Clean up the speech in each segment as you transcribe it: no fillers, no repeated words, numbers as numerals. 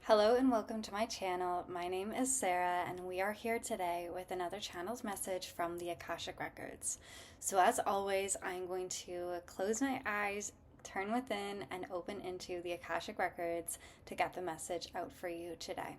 Hello and welcome to my channel. My name is Sarah and we are here today with another channel's message from the Akashic Records. So as always, I'm going to close my eyes, turn within, and open into the Akashic Records to get the message out for you today.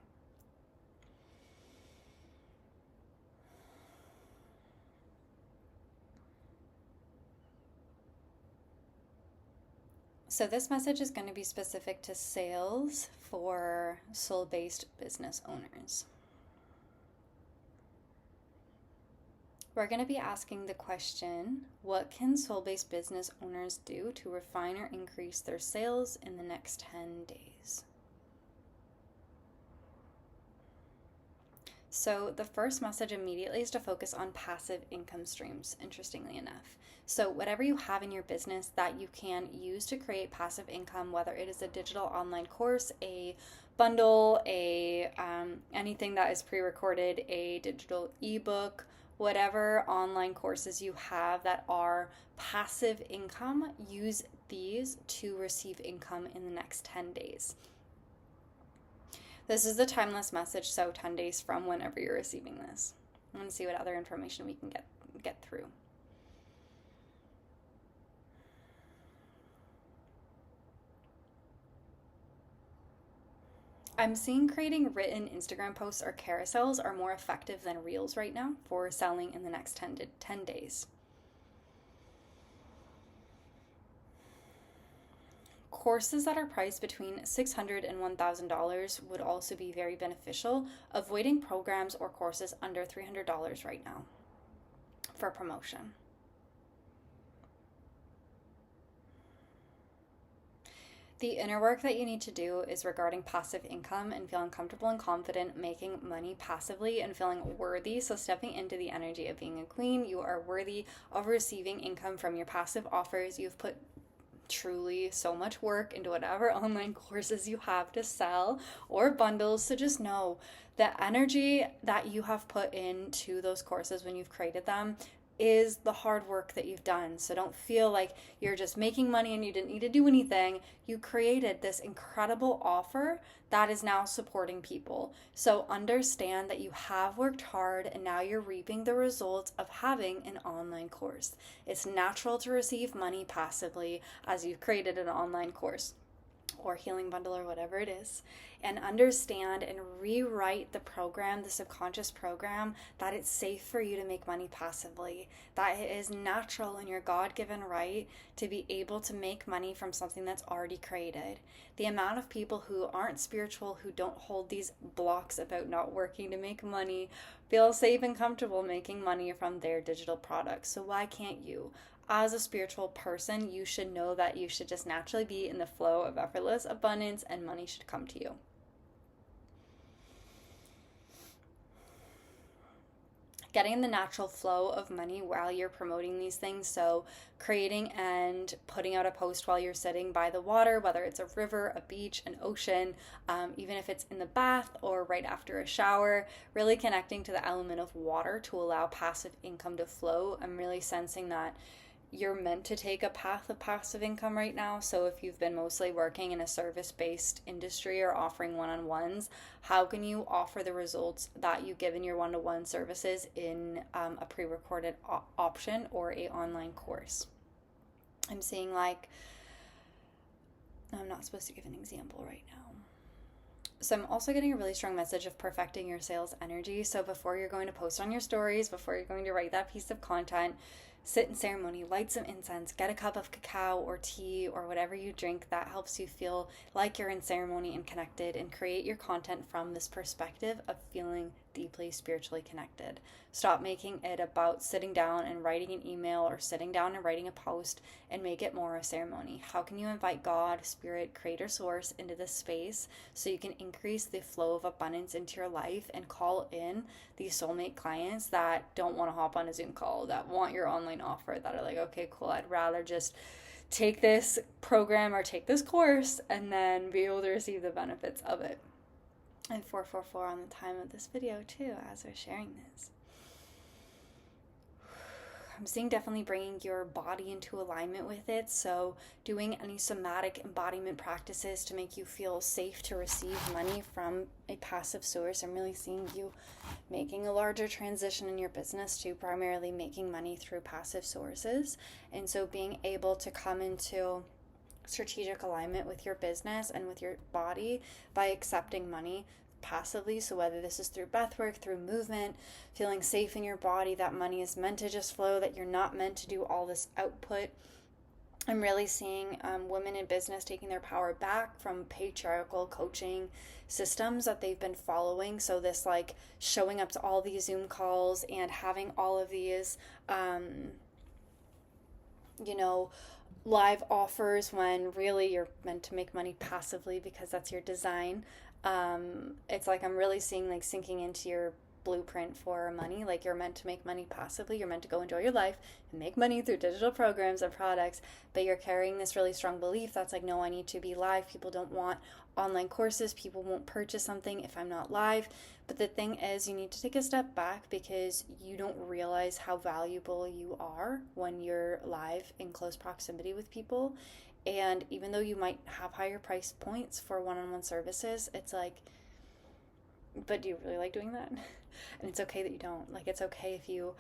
So this message is going to be specific to sales for soul-based business owners. We're going to be asking the question, what can soul-based business owners do to refine or increase their sales in the next 10 days? So the first message immediately is to focus on passive income streams, interestingly enough. So whatever you have in your business that you can use to create passive income, whether it is a digital online course, a bundle, anything that is pre-recorded, a digital ebook, whatever online courses you have that are passive income, use these to receive income in the next 10 days. This is the timeless message, so 10 days from whenever you're receiving this. I'm going to see what other information we can get through. I'm seeing creating written Instagram posts or carousels are more effective than reels right now for selling in the next 10 days. Courses that are priced between $600 and $1,000 would also be very beneficial, avoiding programs or courses under $300 right now for promotion. The inner work that you need to do is regarding passive income and feeling comfortable and confident making money passively and feeling worthy. So, stepping into the energy of being a queen, you are worthy of receiving income from your passive offers. You've put truly so much work into whatever online courses you have to sell or bundles. So just know the energy that you have put into those courses when you've created them is the hard work that you've done. So don't feel like you're just making money and you didn't need to do anything. You created this incredible offer that is now supporting people. So understand that you have worked hard and now you're reaping the results of having an online course. It's natural to receive money passively as you've created an online course or healing bundle or whatever it is, and understand and rewrite the program, the subconscious program, that it's safe for you to make money passively, that it is natural and your God-given right to be able to make money from something that's already created. The amount of people who aren't spiritual, who don't hold these blocks about not working to make money, feel safe and comfortable making money from their digital products. So why can't you? As a spiritual person, you should know that you should just naturally be in the flow of effortless abundance and money should come to you. Getting in the natural flow of money while you're promoting these things. So, creating and putting out a post while you're sitting by the water, whether it's a river, a beach, an ocean, even if it's in the bath or right after a shower, really connecting to the element of water to allow passive income to flow. I'm really sensing that you're meant to take a path of passive income right now. So if you've been mostly working in a service-based industry or offering one-on-ones, how can you offer the results that you give in your one-to-one services in a pre-recorded option or a online course? I'm seeing like, I'm not supposed to give an example right now. So I'm also getting a really strong message of perfecting your sales energy. So before you're going to post on your stories, before you're going to write that piece of content, sit in ceremony, light some incense, get a cup of cacao or tea or whatever you drink that helps you feel like you're in ceremony and connected, and create your content from this perspective of feeling deeply spiritually connected. Stop making it about sitting down and writing an email or sitting down and writing a post, and make it more a ceremony. How can you invite God, Spirit, Creator, Source into this space so you can increase the flow of abundance into your life and call in these soulmate clients that don't want to hop on a Zoom call, that want your online offer, that are like, okay, cool, I'd rather just take this program or take this course and then be able to receive the benefits of it. And 444 on the time of this video too, as we're sharing this. I'm seeing definitely bringing your body into alignment with it. So doing any somatic embodiment practices to make you feel safe to receive money from a passive source. I'm really seeing you making a larger transition in your business to primarily making money through passive sources. And so being able to come into strategic alignment with your business and with your body by accepting money passively. So whether this is through breath work, through movement, feeling safe in your body, that money is meant to just flow, that you're not meant to do all this output. I'm really seeing women in business taking their power back from patriarchal coaching systems that they've been following. So this like showing up to all these Zoom calls and having all of these, live offers when really you're meant to make money passively because that's your design. It's like I'm really seeing like sinking into your blueprint for money. Like you're meant to make money passively. You're meant to go enjoy your life and make money through digital programs and products, but you're carrying this really strong belief that's like, no, I need to be live. People don't want online courses. People won't purchase something if I'm not live. But the thing is, you need to take a step back because you don't realize how valuable you are when you're live in close proximity with people. And even though you might have higher price points for one-on-one services, it's like, but do you really like doing that? And it's okay that you don't. Like, it's okay if you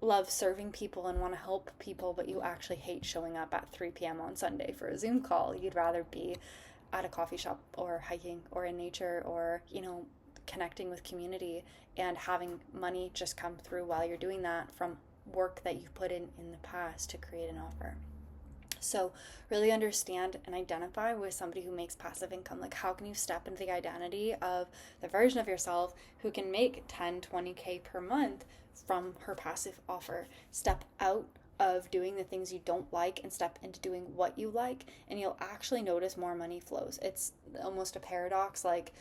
love serving people and want to help people, but you actually hate showing up at 3 p.m. on Sunday for a Zoom call. You'd rather be at a coffee shop or hiking or in nature or, connecting with community and having money just come through while you're doing that from work that you've put in the past to create an offer. So really understand and identify with somebody who makes passive income. Like, how can you step into the identity of the version of yourself who can make 10, 20K per month from her passive offer? Step out of doing the things you don't like and step into doing what you like, and you'll actually notice more money flows. It's almost a paradox. Like,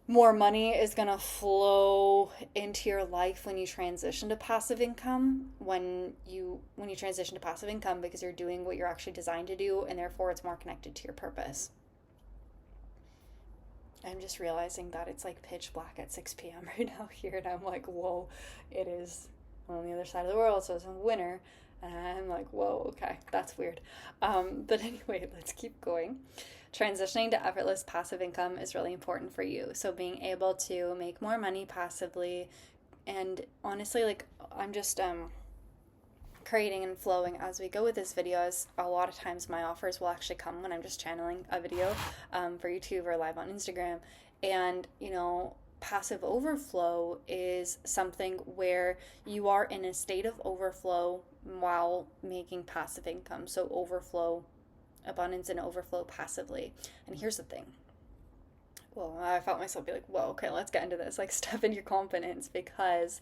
more money is going to flow into your life when you transition to passive income, when you transition to passive income because you're doing what you're actually designed to do, and therefore it's more connected to your purpose. I'm just realizing that it's like pitch black at 6 p.m. right now here, and I'm like, whoa, it is on the other side of the world, so it's winter, and I'm like, whoa, okay, that's weird. But anyway, let's keep going. Transitioning to effortless passive income is really important for you. So being able to make more money passively, and honestly, like, I'm just creating and flowing as we go with this video. As a lot of times my offers will actually come when I'm just channeling a video for YouTube or live on Instagram. And passive overflow is something where you are in a state of overflow while making passive income. So overflow, abundance and overflow passively. And here's the thing. Well, I felt myself be like, whoa, okay, let's get into this. Like, step into your confidence, because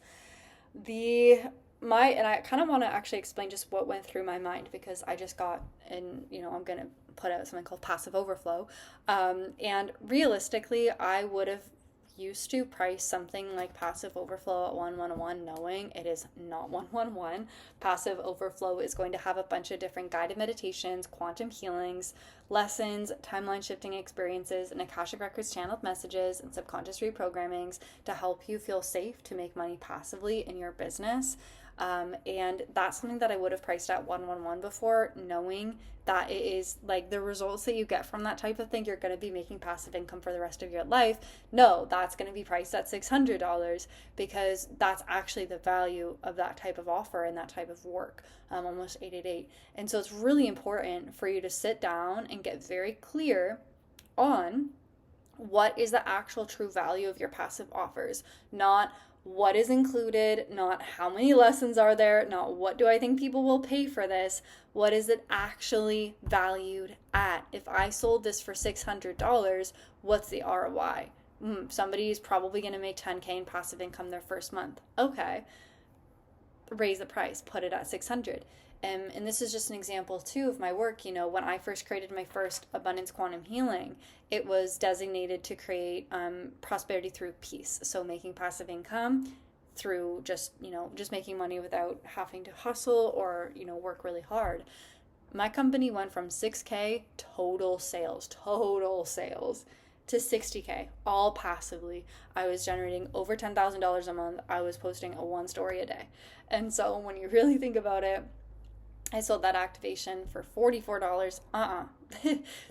and I kind of want to actually explain just what went through my mind, because I just got in, I'm going to put out something called passive overflow. And realistically, I would have used to price something like passive overflow at 111, knowing it is not 111. Passive overflow is going to have a bunch of different guided meditations, quantum healings, lessons, timeline shifting experiences, and Akashic records channeled messages and subconscious reprogrammings to help you feel safe to make money passively in your business. And that's something that I would have priced at 111 before, knowing that it is like the results that you get from that type of thing, you're going to be making passive income for the rest of your life. No, that's going to be priced at $600 because that's actually the value of that type of offer and that type of work, almost 888. And so it's really important for you to sit down and get very clear on what is the actual true value of your passive offers, not what is included, not how many lessons are there, not what do I think people will pay for this, what is it actually valued at? If I sold this for $600, what's the ROI? Somebody's probably going to make 10K in passive income their first month. Okay, raise the price, put it at 600. And this is just an example too of my work. When I first created my first abundance quantum healing, it was designated to create prosperity through peace. So making passive income through just making money without having to hustle or, work really hard. My company went from 6K total sales to 60K, all passively. I was generating over $10,000 a month. I was posting a one story a day. And so when you really think about it, I sold that activation for $44.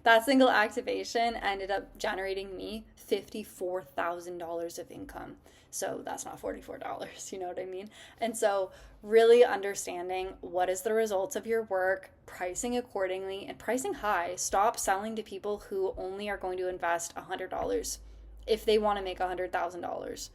That single activation ended up generating me $54,000 of income. So that's not $44, you know what I mean? And so really understanding what is the results of your work, pricing accordingly, and pricing high. Stop selling to people who only are going to invest $100 if they want to make $100,000.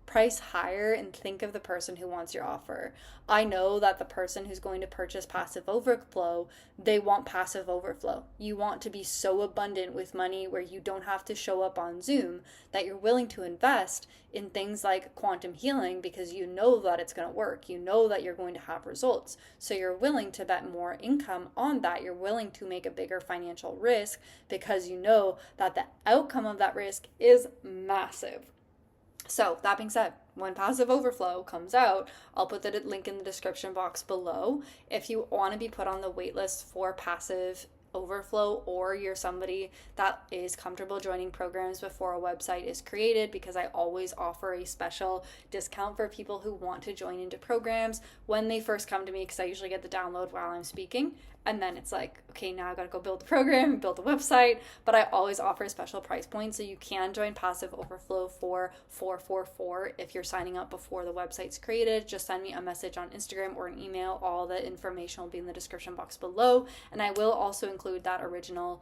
Price higher and think of the person who wants your offer. I know that the person who's going to purchase passive overflow, they want passive overflow. You want to be so abundant with money where you don't have to show up on Zoom, that you're willing to invest in things like quantum healing because you know that it's going to work. You know that you're going to have results. So you're willing to bet more income on that. You're willing to make a bigger financial risk because you know that the outcome of that risk is massive. So that being said, when passive overflow comes out, I'll put the link in the description box below. If you want to be put on the wait list for passive overflow, or you're somebody that is comfortable joining programs before a website is created, because I always offer a special discount for people who want to join into programs when they first come to me, because I usually get the download while I'm speaking. And then it's like, okay, now I got to go build the program, build the website. But I always offer a special price point. So you can join Passive Overflow for $444 if you're signing up before the website's created. Just send me a message on Instagram or an email. All the information will be in the description box below. And I will also include that original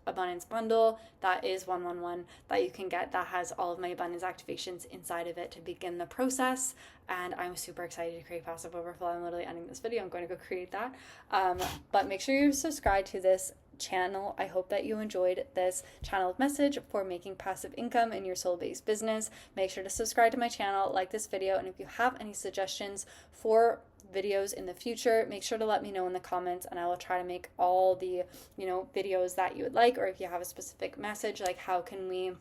abundance bundle that is 111 that you can get, that has all of my abundance activations inside of it to begin the process. And I'm super excited to create Passive Overflow. I'm literally ending this video. I'm going to go create that. But make sure you're subscribed to this channel. I hope that you enjoyed this channel of message for making passive income in your soul-based business. Make sure to subscribe to my channel, like this video, and if you have any suggestions for videos in the future, make sure to let me know in the comments, and I will try to make all the videos that you would like. Or if you have a specific message, like how can we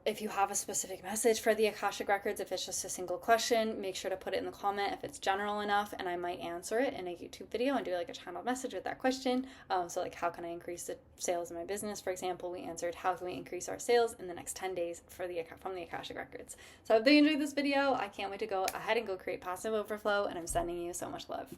if you have a specific message for the Akashic Records, if it's just a single question, make sure to put it in the comment if it's general enough, and I might answer it in a YouTube video and do like a channel message with that question. So like, how can I increase the sales in my business? For example, we answered, how can we increase our sales in the next 10 days from the Akashic Records. So if they enjoyed this video, I can't wait to go ahead and go create Passive Overflow, and I'm sending you so much love.